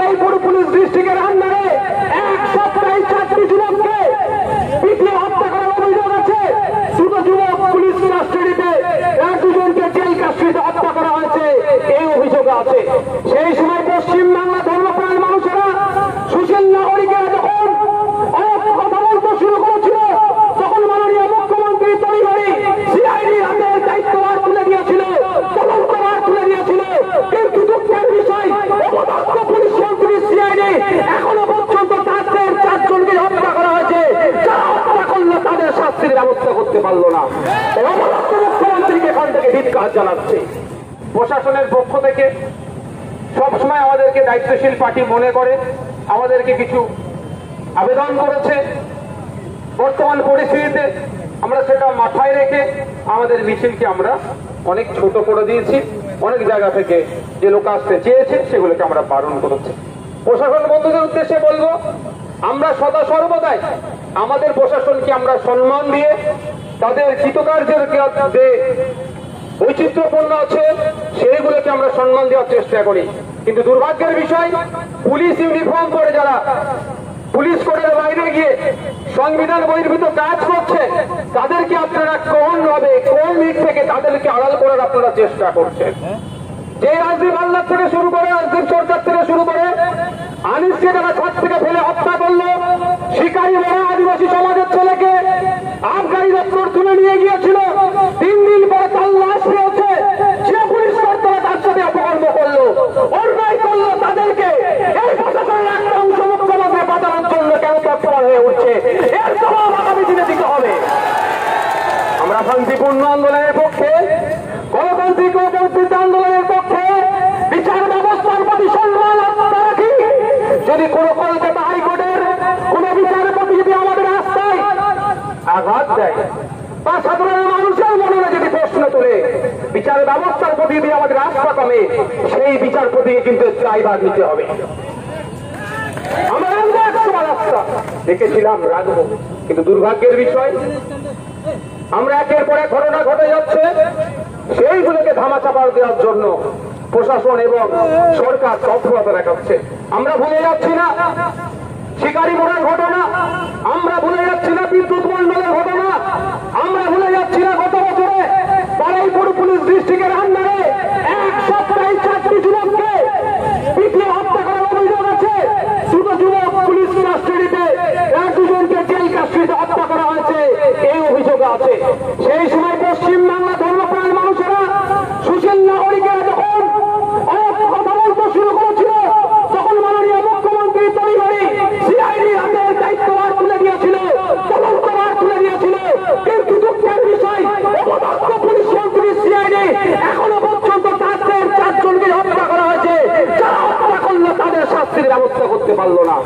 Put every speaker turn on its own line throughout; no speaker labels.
Baruipur police ডিস্ট্রিক্টের আন্ডারে এক সপ্তাহে 4টি যুবককে পিটিয়ে হত্যা করার অভিযোগ আছে। দুটো যুবক পুলিশ কাস্টডিতে, দুজনকে জেল কাস্টডিতে হত্যা করা হয়েছে এই অভিযোগ আছে। সেই সময় পশ্চিমবাংলা ধর্মপ্রাণ মানুষেরা, সুশীল নাগরিকেরা যখন কথা বলতে শুরু করেছিল, তখন মাননীয় মুখ্যমন্ত্রী তড়িঘড়ি সিআইডির হাতে দায়িত্বভার তুলে দিয়েছিল, তদন্তভার তুলে দিয়েছিল। কিন্তু দুঃখের বিষয়, অপদস্থ পুলিশ মন্ত্রী সিআইডি এখনো পর্যন্ত তাদের 4 জনকে হত্যা করা হয়েছে। যারা হত্যা করলো তাদের শাস্তির ব্যবস্থা করতে পারলো না। অপদস্থ মুখ্যমন্ত্রীকে এখান থেকে ধিক্কার জানাচ্ছে। প্রশাসনের পক্ষ থেকে সবসময় আমাদেরকে দায়িত্বশীল পার্টি মনে করে, আমাদেরকে কিছু আবেদন করেছে। বর্তমান পরিস্থিতিতে আমরা সেটা মাথায় রেখে আমাদের মিছিলকে আমরা অনেক ছোট করে দিয়েছি। অনেক জায়গা থেকে যে লোক আসতে চেয়েছে সেগুলোকে আমরা বারণ করেছি। প্রশাসন বন্ধুদের উদ্দেশ্যে বলবো, আমরা সদা সর্বদাই আমাদের প্রশাসনকে আমরা সম্মান দিয়ে তাদের কৃতকার্যের যে বৈচিত্র্যপূর্ণ আছে সেইগুলোকে আমরা সম্মান দেওয়ার চেষ্টা করি। কিন্তু দুর্ভাগ্যের বিষয়, পুলিশ ইউনিফর্ম পরে যারা পুলিশ কোডের বাইরে গিয়ে সংবিধান বহির্ভূত কাজ করছে, তাদেরকে আপনারা কোন ভাবে কোন দিক থেকে তাদেরকে আড়াল করার আপনারা চেষ্টা করছেন। যে রাজদীপ হালদার থেকে শুরু করে, রাজদীপ সরকার থেকে শুরু করে, আনিসকে যারা ছাদ থেকে ফেলে হত্যা করলো, শিকারী বড় আদিবাসী সমাজের ছেলেকে আবগারি দপ্তর তুলে নিয়ে গিয়েছিল, 3 দিন পরে তার লাশ পেয়েছে। যে পুলিশ কর্তারা তার সাথে অপকর্ম করলো, অন্যায় করলো, তাদেরকে এই প্রশাসনের একটা অংশ মুখ্যমন্ত্রী পাঠানোর জন্য কেন তৎপর হয়ে উঠছে, এর জবাব আগামী দিনে দিতে হবে। আমরা শান্তিপূর্ণ আন্দোলনের পক্ষে, গণতান্ত্রিক ও বর্ধিত আন্দোলনের পক্ষে, বিচার ব্যবস্থার প্রতি সম্মান রাখি। যদি কোন কলকাতা হাইকোর্টের কোন বিচারপতি যদি আমাদের রাস্তায় আঘাত দেয় বা সাধারণ মানুষের মনে যদি প্রশ্ন তোলে, বিচার ব্যবস্থার প্রতি যদি আমাদের আস্থা কমে, সেই বিচারপতিকে কিন্তু দায়ভার নিতে হবে। আমরা রাস্তা দেখেছিলাম, রাখবো, কিন্তু দুর্ভাগ্যের বিষয় আমরা একের পর এক ঘটনা ঘটে যাচ্ছে, সেইগুলোকে ধামাচাপা দেওয়ার জন্য প্রশাসন এবং সরকার তৎপরতা দেখাচ্ছে। আমরা ভুলে যাচ্ছি না শিকারী মোড়ার ঘটনা, আমরা ভুলে যাচ্ছি না বিদ্যুৎ মন্ডলের ঘটনা, আমরা ভুলে যাচ্ছি না গত বছরে বারুইপুর পুলিশ ডিস্ট্রিক্টের আন্ডারে এক সপ্তাহে 4টি যুবককে পিটিয়ে হত্যা করার অভিযোগ আছে। দুটো যুবক পুলিশ কাস্টডিতে, দুজনকে জেল কাস্টডিতে হত্যা করা হয়েছে এই অভিযোগ আছে। সেই সময় পশ্চিমবাংলা ধর্মপ্রাণ মানুষেরা, সুশীল নাগরিকেরা যখন কথা বলতে শুরু করেছিল, তখন মাননীয় মুখ্যমন্ত্রী তড়িঘড়ি সিআইডির হাতে দায়িত্বভার তুলে দিয়েছিল, তদন্তভার তুলে দিয়েছিল। কিন্তু দুঃখের বিষয়, অপদস্থ পুলিশ মন্ত্রী সিআইডি এখনো পর্যন্ত তাদের 4 জনকে হত্যা করা হয়েছে। যারা হত্যা করলো তাদের শাস্তির ব্যবস্থা করতে পারলো না।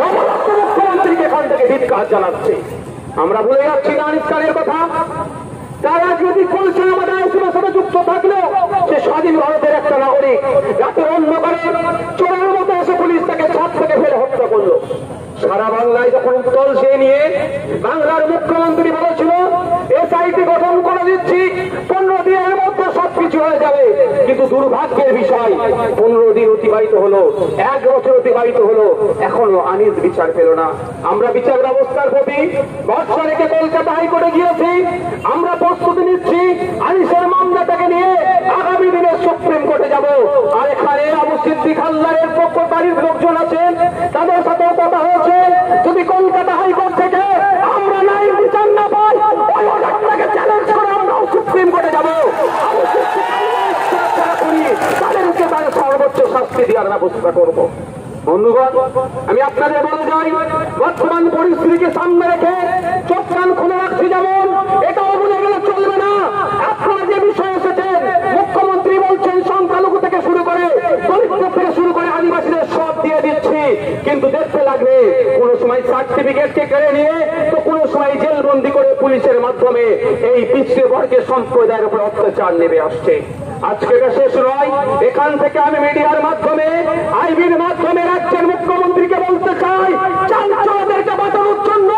অপদস্থ মুখ্যমন্ত্রীকে এখান থেকে ধিক্কার জানাচ্ছে। আমরা ভুলে যাচ্ছি না আনিস খানের কথা। তারা যদি বলছে আমাদের আইসির সাথে যুক্ত থাকলেও সে স্বাধীন ভারতের একটা নাগরিক, রাতের অন্ধকারে চোরের মতো এসে পুলিশ তাকে ছাদ থেকে ফেলে হত্যা করলো। সারা বাংলায় যখন উত্তল সে নিয়ে বাংলার মুখ্যমন্ত্রী বলেছিল এসআইটি গঠন করে দিচ্ছি, 15 দিনের মধ্যে সবকিছু হয়ে যাবে। কিন্তু দুর্ভাগ্যের বিষয়, 15 দিন অতিবাহিত হলো, 1 বছর অতিবাহিত হলো, এখনো আনিস বিচার পেল না। আমরা বিচার ব্যবস্থার প্রতি ভরসা রেখে কলকাতা হাইকোর্টে গিয়েছি। আমরা প্রস্তুতি নিচ্ছি আনিসের মামলাটাকে নিয়ে আগামী দিনে সুপ্রিম কোর্টে যাব। আর এখানে আবু সিদ্দিক হালদারের পক্ষকারীর লোকজন আছেন, তাদের সাথেও কথা হয়েছে। যদি কলকাতা হাইকোর্ট থেকে আমরা নাই বিচার না পাই, ওই অর্ডারটাকে চ্যালেঞ্জ করে আমরাও সুপ্রিম কোর্টে যাব। তাদেরকে তাদের সর্বোচ্চ শাস্তি দেওয়ার ব্যবস্থা করবো। বন্ধুগণ, আমি আপনাদের বলে যাই, বর্তমান পরিস্থিতিকে সামনে রেখে চোখ কান খুলে রাখছি, যেমন এটাও বলে গেলে চলবে না। আপনারা যে বিষয় এসেছেন, মুখ্যমন্ত্রী বলছেন সংখ্যালঘু থেকে শুরু করে, দলিত থেকে শুরু করে আদিবাসীদের সব দিয়ে দিচ্ছি, কিন্তু দেখতে লাগবে কোন সময় সার্টিফিকেটকে কেড়ে নিয়ে, তো কোন সময় জেলবন্দি করে পুলিশের মাধ্যমে এই পিছিয়ে বর্গের সম্প্রদায়ের উপর অত্যাচার নেমে আসছে। আজকে এটা শেষ নয়, এখান থেকে আমি মিডিয়ার মাধ্যমে, আইবির মাধ্যমে রাজ্যের মুখ্যমন্ত্রীকে বলতে চাই, চাঞ্চলদেরকে বাঁচানোর জন্য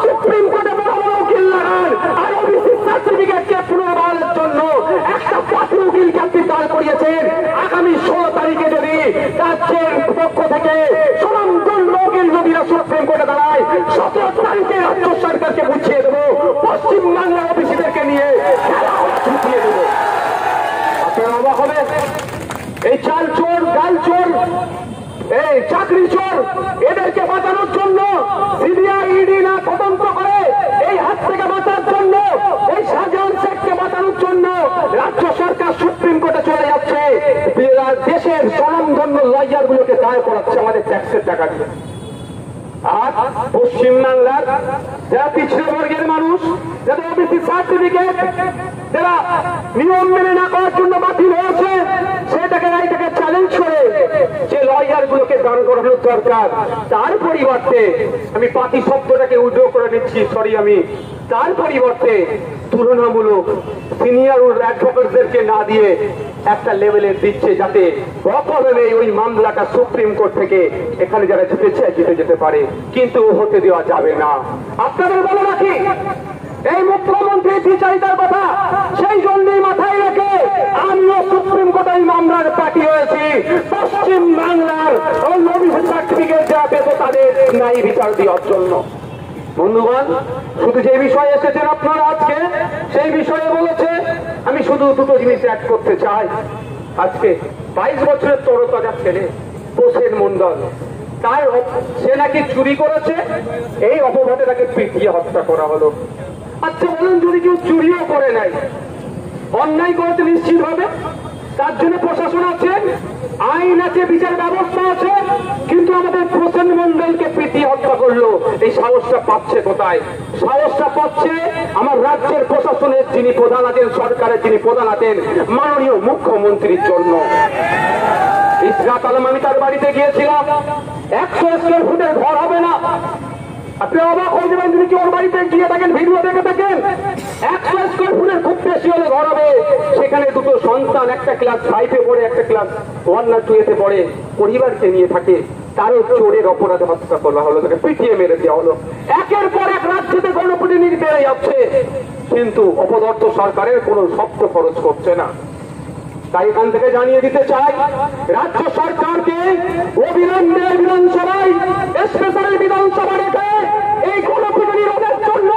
সুপ্রিম কোর্টে বড় উকিল লাগান, আর ওবিসি সার্টিফিকেটকে পুনর্বহালের জন্য একটা পাতি উকিলকে আপনি দাঁড় করিয়েছেন। আগামী 16 তারিখে যদি রাজ্যের পক্ষ থেকে এই চাকরি চোর এদেরকে বাঁচানোর জন্য সিবিআই ইডি না তদন্ত করে এই হাত থেকে বাঁচার জন্য, এই শাহজাহান শেখকে বাঁচানোর জন্য রাজ্য সরকার সুপ্রিম কোর্টে চলে যাচ্ছে, দেশের স্বনামধন্য লয়ার গুলোকে দায় করাচ্ছে আমাদের ট্যাক্সের টাকা দিয়ে। আর পশ্চিমবাংলার যারা পিছিয়ে বর্গের মানুষ, যাদের ওবিসি সার্টিফিকেট যারা নিয়ম মেনে না করার জন্য বাতিল হয়েছে, সেটাকে এইটাকে চ্যালেঞ্জ করে যে লয়ার গুলোকে দাঁড় করানোর দরকার, তার পরিবর্তে আমি পাতি শব্দটাকে উইথড্র করে নিচ্ছি, আমি তার পরিবর্তে তুলনামূলক সিনিয়র অ্যাডভোকেটদেরকে না দিয়ে একটা লেভেলের দিচ্ছে, যাতে অপরাধে ওই মামলাটা সুপ্রিম কোর্ট থেকে এখানে যারা জিতেছে জিতে যেতে পারে, কিন্তু হতে দেওয়া যাবে না। আপনাদের বলে রাখি, এই মুখ্যমন্ত্রী বিচারিতার কথা সেই জন্যই মাথায় রেখে আমিও সুপ্রিম কোর্টে এই মামলার পার্টি হয়েছি, পশ্চিম বাংলার ওবিসি সার্টিফিকেট যারা পেত তাদের ন্যায় বিচার দেওয়ার জন্য। বন্ধুগণ, শুধু যে বিষয়ে এসেছেন আপনারা আজকে, সেই বিষয়ে বলেছে, আমি শুধু দুটো জিনিস অ্যাড করতে চাই। আজকে 22 বছরের তরতাজা ছেলে প্রসেন মন্ডল, তার সে নাকি চুরি করেছে, এই অপবাদে তাকে পিটিয়ে হত্যা করা হলো। আচ্ছা বলুন, যদি কেউ চুরিও করে নাই, অন্যায় করেছে নিশ্চিত হবে, তার জন্য প্রশাসন আছে, আইন আছে, বিচার ব্যবস্থা আছে, কিন্তু আমাদের প্রসেন মন্ডলকে পিটিয়ে হত্যা করলো, এই সাহসটা পাচ্ছে কোথায়? সাহসটা পাচ্ছে আমার রাজ্যের প্রশাসনের যিনি প্রধান আছেন, সরকারের যিনি প্রধান আছেন, মাননীয় মুখ্যমন্ত্রীর জন্য। ইসরাত আলম, আমি তার বাড়িতে গিয়েছিলাম, 100 স্কয়ার ফুটের ঘর হবে না, আপনি অবাক হয়ে যাবেন যদি কেউ ওর বাড়িতে গিয়ে থাকেন, ভিডিও দেখে থাকেন। 100 স্কয়ার ফুটের খুব বেশি হলে ঘর হবে, সেখানে দুটো সন্তান, একটা ক্লাস 5-এ পড়ে, একটা ক্লাস 1 না 2-তে পড়ে, পরিবারকে নিয়ে থাকে, তারও চোরের অপরাধে হত্যা করা হলো, তাকে পিটিয়ে মেরে দেওয়া হলো। একের পর এক রাজ্যতে গণপ্রতিনিধি বেড়ে যাচ্ছে, কিন্তু অপদার্থ সরকারের কোনো শব্দ খরচ করছে না। তাই এখান থেকে জানিয়ে দিতে চাই, রাজ্য সরকারকে অবিলম্বে বিধানসভায় স্পেশাল বিধানসভা রেখে এই গণপ্রতিনিধিদের জন্য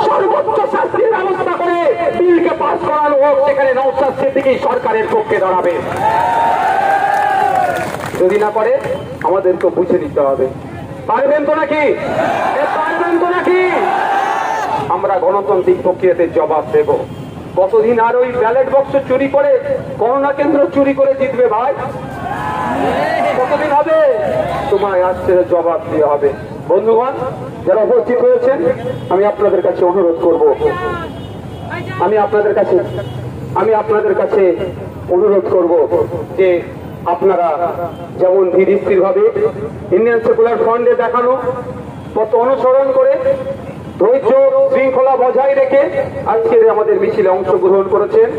সর্বোচ্চ শাস্তির ব্যবস্থা করে বিলকে পাস করানো হোক, সেখানে নওশাদ সিদ্দিকী সরকারের পক্ষে দাঁড়াবে। যদি না করে আমাদেরকে বুঝে নিতে হবে। পারবেন তো নাকি? পারবেন তো নাকি? আমরা গণতান্ত্রিক প্রক্রিয়াতে জবাব দেব। কতদিন আর ওই ব্যালট বক্স চুরি করে, গণনা কেন্দ্র চুরি করে জিতবে ভাই? কতদিন হবে? তোমায় আসতে জবাব দিয়ে হবে। বন্ধুগণ, যারা উপস্থিত হয়েছেন, আমি আপনাদের কাছে অনুরোধ করব, আমি আপনাদের কাছে অনুরোধ করব যে আপনারা যেমন ধীর স্থির ভাবে ইন্ডিয়ান সেকুলার ফ্রন্টে দেখানো পথ অনুসরণ করে ধৈর্য শৃঙ্খলা বজায় রেখে আজকের আমাদের মিছিলে অংশগ্রহণ করেছেন।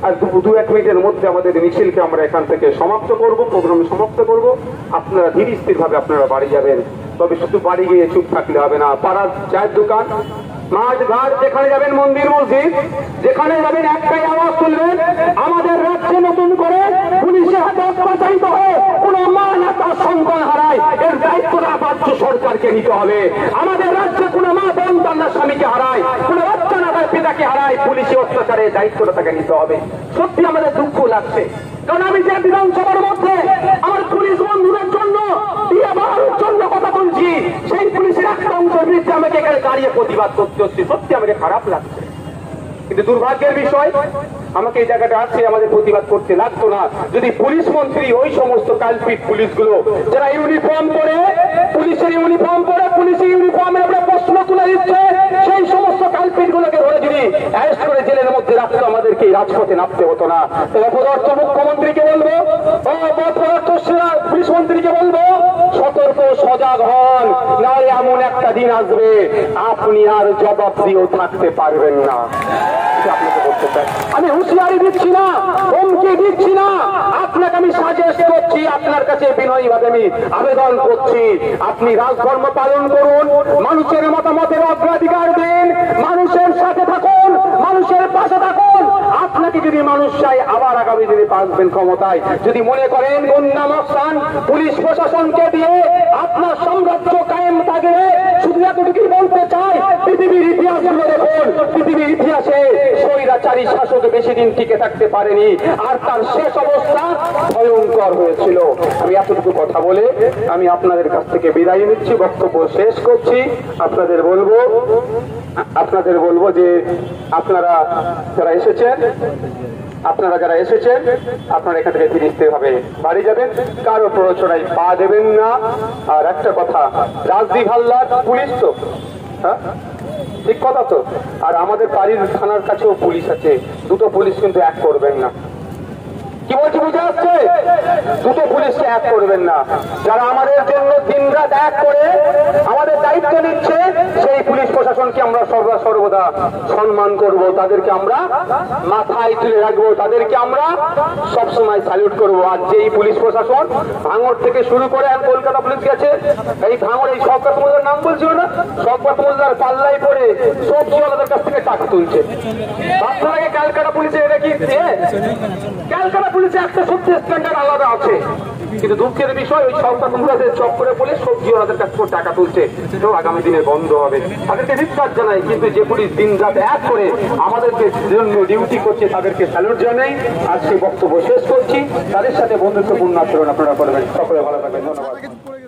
আর 2-1 মিনিটের মধ্যে আমাদের মিছিলকে আমরা এখান থেকে সমাপ্ত করব, প্রোগ্রাম সমাপ্ত করব। আপনারা ধীর স্থির ভাবে আপনারা বাড়ি যাবেন, তবে শুধু বাড়ি গিয়ে চুপ থাকলে হবে না। পাড়ার চায়ের দোকান, মাঠ ঘাট, যেখানে যাবেন, মন্দির মসজিদ, যেখানে যাবেন একটাই আওয়াজ তুলবেন, আমাদের রাজ্যে নতুন করে পুলিশের হাতে অত্যাচারিত হয়ে কোন মা না তার সন্তান হারায়, এর দায়িত্বটা রাজ্য সরকারকে নিতে হবে। আমাদের রাজ্যে কোন মা বোন তার না স্বামীকে হারায়, কোন বাচ্চা না তার পিতাকে হারায়, পুলিশি অত্যাচারের দায়িত্বটা তাকে নিতে হবে। সত্যি আমাদের দুঃখ লাগছে, কারণ আমি যে বিধানসভার মধ্যে আমার পুলিশ বন্ধুদের জন্য জন্য কথা বলছি, সেই পুলিশের একটা অংশের বিরুদ্ধে আমাকে এখানে দাঁড়িয়ে প্রতিবাদ করতে হচ্ছে। সত্যি আমাকে খারাপ লাগছে, কিন্তু দুর্ভাগ্যের বিষয় আমাকে এই জায়গাটা আসছে আমাদের প্রতিবাদ করতে লাগতো না যদি পুলিশ মন্ত্রী ওই সমস্ত কালপিট পুলিশগুলো যারা ইউনিফর্ম পরে, পুলিশের ইউনিফর্ম পরে, পুলিশের ইউনিফর্মের উপরে প্রশ্ন তুলে দিচ্ছে, সেই সমস্ত কালপিট গুলোকে ধরে যদি অ্যারেস্ট করে জেলের মধ্যে রাখতো, আমাদেরকে এই রাজপথে নামতে হতো না। অপদার্থ মুখ্যমন্ত্রীকে বলবো, অপদার্থ পুলিশ মন্ত্রীকে বলবো, সতর্ক সজাগ হন, নাহলে এমন একটা দিন আসবে আপনি আর জবাব দিয়েও থাকতে পারবেন না। আপনাকে বলতে চাই, আমি হুঁশিয়ারি দিচ্ছি না, হুমকি দিচ্ছি না, আপনাকে আমি সাজেস্ট করছি, আপনার কাছে বিনয়ী ভাবে আমি আবেদন করছি, আপনি রাজধর্ম পালন করুন, মানুষের মতামতের অগ্রাধিকার দিন, মানুষের সাথে থাকুন, মানুষের পাশে থাকুন। আপনাকে যদি মানুষ চাই আবার আগামী দিনে আসবেন ক্ষমতায়, যদি মনে করেন গুন্ডা মস্তান পুলিশ প্রশাসনকে দিয়ে আপনার সাম্রাজ্য কায়েম থাকবে, শুধু এতটুকুই বলতে চাই, পৃথিবীর ইতিহাসগুলো দেখুন, পৃথিবীর ইতিহাসে স্বৈরাচারী শাসক বেশি দিন টিকে থাকতে পারেনি, আর তার শেষ অবস্থা ভয়ঙ্কর হয়েছিল। আমি এতটুকু কথা বলে আমি আপনাদের কাছ থেকে বিদায় নিচ্ছি, বক্তব্য শেষ করছি। আপনাদের বলবো যে আপনারা যারা এসেছেন আপনারা এখান থেকে ফিরিতে হবে, বাড়ি যাবেন, কারো প্ররোচনায় পা দেবেন না। আর একটা কথা, রাজদীপ হালদার পুলিশ তো, হ্যাঁ ঠিক কথা তো, আর আমাদের বাড়ির থানার কাছেও পুলিশ আছে, দুটো পুলিশ কিন্তু এক করবেন না। কি বলছি বুঝে আসছে? দুটো পুলিশকে এক করবেন না। যারা আমাদের জন্য দিনরাত এক করে আমাদের দায়িত্ব নিচ্ছে, সেই পুলিশ প্রশাসনকে আমরা সর্বদা সম্মান করব, তাদেরকে আমরা মাথায় তুলে রাখবো, তাদেরকে আমরা সবসময় স্যালুট করব। আর যেই পুলিশ প্রশাসন ভাঙড় থেকে শুরু করে কলকাতা পুলিশ গেছে, এই ভাঙড় এই শওকত মোল্লার নাম বলছিল না, শওকত মোল্লার পাল্লাই পড়ে সবজিওয়ালাদের কাছ থেকে টাকা তুলছে। আপনারা ক্যালকাটা পুলিশে এটা কি ক্যালকাটা পুলিশে একটা সত্যি স্ট্যান্ডার্ড আলাদা আছে, কিন্তু দুঃখের বিষয় ওই শওকত মোল্লাদের চক্করে পুলিশ সবজিওয়ালাদের কাছ থেকে টাকা তুলছে। এটাও আগামী দিনে বন্ধ হবে। তাদেরকে ধিক্কার জানাই, কিন্তু যে পুলিশ দিন রাত এক করে আমাদেরকে জন্য ডিউটি করছে তাদেরকে স্যালুট জানাই। আজকে বক্তব্য শেষ করছি। তাদের সাথে বন্ধুত্বপূর্ণ আচরণ আপনারা করবেন। সকলে ভালো থাকবেন, ধন্যবাদ।